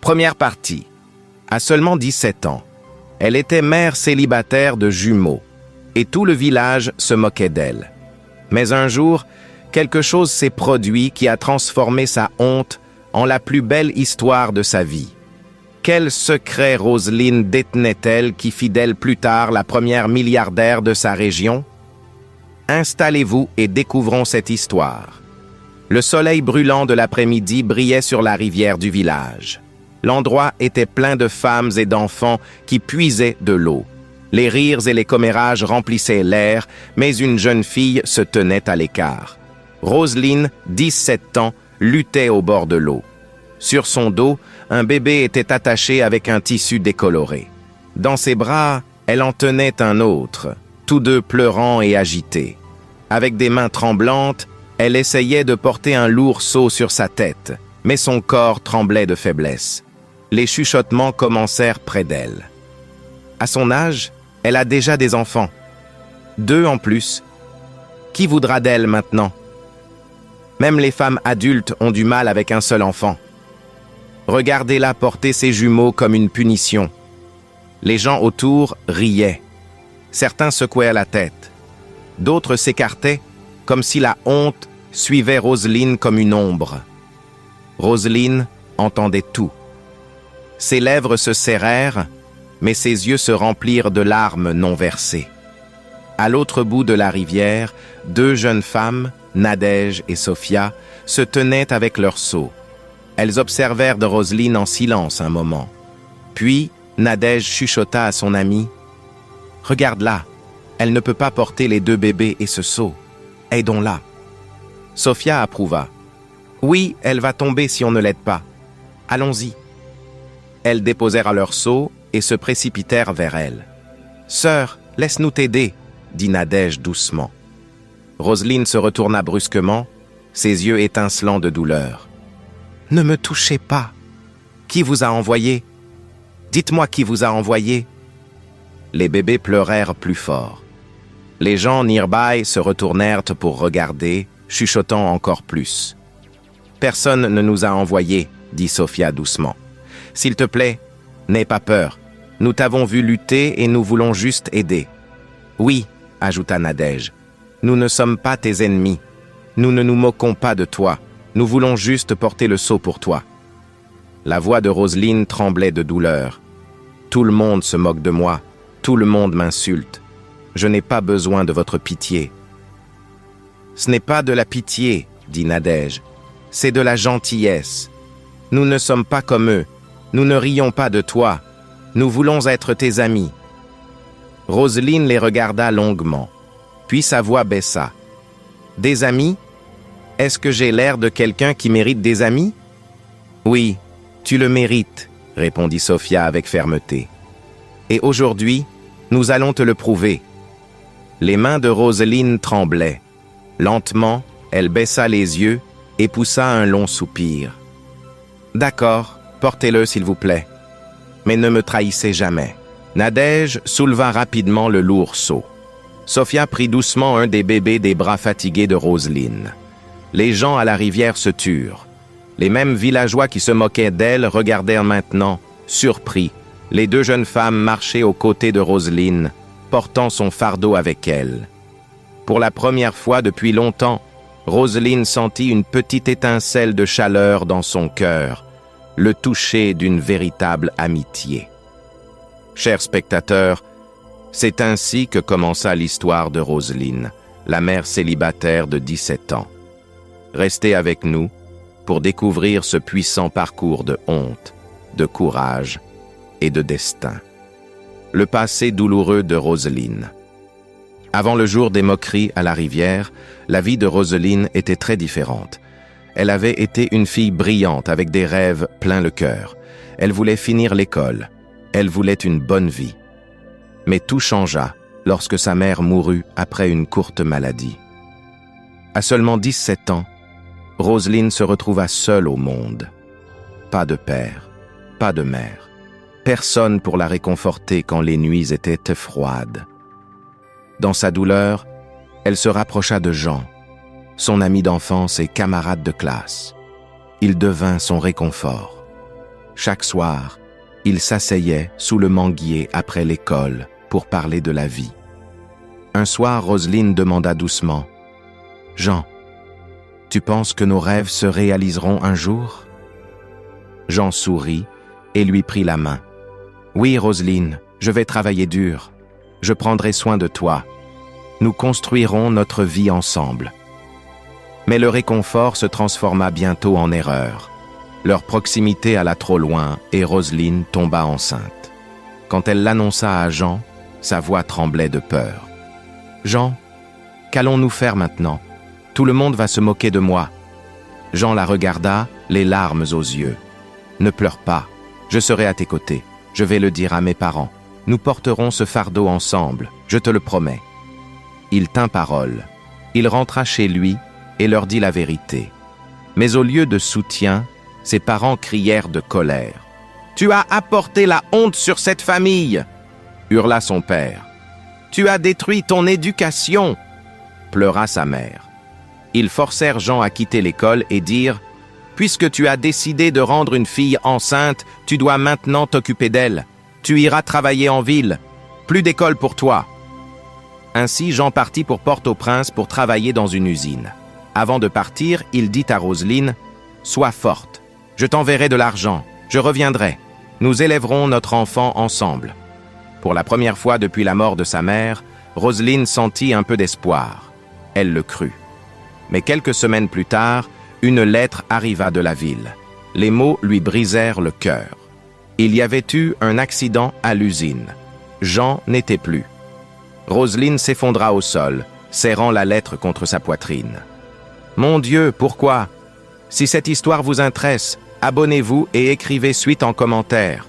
Première partie. À seulement 17 ans, elle était mère célibataire de jumeaux, et tout le village se moquait d'elle. Mais un jour, quelque chose s'est produit qui a transformé sa honte en la plus belle histoire de sa vie. Quel secret Roselyne détenait-elle qui fit d'elle plus tard la première milliardaire de sa région? Installez-vous et découvrons cette histoire. Le soleil brûlant de l'après-midi brillait sur la rivière du village. L'endroit était plein de femmes et d'enfants qui puisaient de l'eau. Les rires et les commérages remplissaient l'air, mais une jeune fille se tenait à l'écart. Roselyne, 17 ans, luttait au bord de l'eau. Sur son dos, un bébé était attaché avec un tissu décoloré. Dans ses bras, elle en tenait un autre, tous deux pleurant et agités. Avec des mains tremblantes, elle essayait de porter un lourd seau sur sa tête, mais son corps tremblait de faiblesse. Les chuchotements commencèrent près d'elle. À son âge, elle a déjà des enfants. 2 en plus. Qui voudra d'elle maintenant? Même les femmes adultes ont du mal avec un seul enfant. Regardez-la porter ses jumeaux comme une punition. Les gens autour riaient. Certains secouaient la tête. D'autres s'écartaient, comme si la honte suivait Roselyne comme une ombre. Roselyne entendait tout. Ses lèvres se serrèrent, mais ses yeux se remplirent de larmes non versées. À l'autre bout de la rivière, 2 jeunes femmes, Nadège et Sophia, se tenaient avec leurs seaux. Elles observèrent de Roselyne en silence un moment. Puis, Nadège chuchota à son amie. « Regarde-la, elle ne peut pas porter les 2 bébés et ce seau. Aidons-la. » Sophia approuva. « Oui, elle va tomber si on ne l'aide pas. Allons-y. » Elles déposèrent leurs seaux et se précipitèrent vers elle. « Sœur, laisse-nous t'aider, » dit Nadège doucement. Roselyne se retourna brusquement, ses yeux étincelants de douleur. « Ne me touchez pas. Qui vous a envoyé? Dites-moi qui vous a envoyé. » Les bébés pleurèrent plus fort. Les gens nearby se retournèrent pour regarder, chuchotant encore plus. « Personne ne nous a envoyés, » dit Sophia doucement. « S'il te plaît, n'aie pas peur. Nous t'avons vu lutter et nous voulons juste aider. »« Oui, » ajouta Nadège, « nous ne sommes pas tes ennemis. Nous ne nous moquons pas de toi. Nous voulons juste porter le seau pour toi. » La voix de Roselyne tremblait de douleur. « Tout le monde se moque de moi. Tout le monde m'insulte. Je n'ai pas besoin de votre pitié. »« Ce n'est pas de la pitié, » dit Nadège. « C'est de la gentillesse. Nous ne sommes pas comme eux. Nous ne rions pas de toi. Nous voulons être tes amis. » Roselyne les regarda longuement. Puis sa voix baissa. « Des amis? Est-ce que j'ai l'air de quelqu'un qui mérite des amis? »« Oui, tu le mérites, » répondit Sophia avec fermeté. « Et aujourd'hui, nous allons te le prouver. » Les mains de Roselyne tremblaient. Lentement, elle baissa les yeux et poussa un long soupir. « D'accord, portez-le s'il vous plaît. Mais ne me trahissez jamais. » Nadège souleva rapidement le lourd seau. Sophia prit doucement un des bébés des bras fatigués de Roselyne. Les gens à la rivière se turent. Les mêmes villageois qui se moquaient d'elle regardèrent maintenant, surpris, les 2 jeunes femmes marcher aux côtés de Roselyne, portant son fardeau avec elle. Pour la première fois depuis longtemps, Roselyne sentit une petite étincelle de chaleur dans son cœur, le toucher d'une véritable amitié. Chers spectateurs, c'est ainsi que commença l'histoire de Roselyne, la mère célibataire de 17 ans. Restez avec nous pour découvrir ce puissant parcours de honte, de courage et de destin. Le passé douloureux de Roselyne. Avant le jour des moqueries à la rivière, la vie de Roselyne était très différente. Elle avait été une fille brillante avec des rêves plein le cœur. Elle voulait finir l'école. Elle voulait une bonne vie. Mais tout changea lorsque sa mère mourut après une courte maladie. À seulement 17 ans, Roselyne se retrouva seule au monde. Pas de père, pas de mère. Personne pour la réconforter quand les nuits étaient froides. Dans sa douleur, elle se rapprocha de Jean, son ami d'enfance et camarade de classe. Il devint son réconfort. Chaque soir, ils s'asseyaient sous le manguier après l'école pour parler de la vie. Un soir, Roselyne demanda doucement « Jean, tu penses que nos rêves se réaliseront un jour ?» Jean sourit et lui prit la main. « Oui, Roselyne, je vais travailler dur. Je prendrai soin de toi. Nous construirons notre vie ensemble. » Mais le réconfort se transforma bientôt en erreur. Leur proximité alla trop loin et Roselyne tomba enceinte. Quand elle l'annonça à Jean, sa voix tremblait de peur. « Jean, qu'allons-nous faire maintenant? Tout le monde va se moquer de moi. » Jean la regarda, les larmes aux yeux. « Ne pleure pas, je serai à tes côtés. Je vais le dire à mes parents. Nous porterons ce fardeau ensemble, je te le promets. » Il tint parole. Il rentra chez lui et leur dit la vérité. Mais au lieu de soutien, ses parents crièrent de colère. « Tu as apporté la honte sur cette famille !» hurla son père. « Tu as détruit ton éducation !» pleura sa mère. Ils forcèrent Jean à quitter l'école et dirent « Puisque tu as décidé de rendre une fille enceinte, tu dois maintenant t'occuper d'elle. Tu iras travailler en ville. Plus d'école pour toi. » Ainsi, Jean partit pour Port-au-Prince pour travailler dans une usine. Avant de partir, il dit à Roselyne « Sois forte. Je t'enverrai de l'argent. Je reviendrai. Nous élèverons notre enfant ensemble. » Pour la première fois depuis la mort de sa mère, Roselyne sentit un peu d'espoir. Elle le crut. Mais quelques semaines plus tard, une lettre arriva de la ville. Les mots lui brisèrent le cœur. Il y avait eu un accident à l'usine. Jean n'était plus. Roselyne s'effondra au sol, serrant la lettre contre sa poitrine. « Mon Dieu, pourquoi? Si cette histoire vous intéresse, abonnez-vous et écrivez suite en commentaire.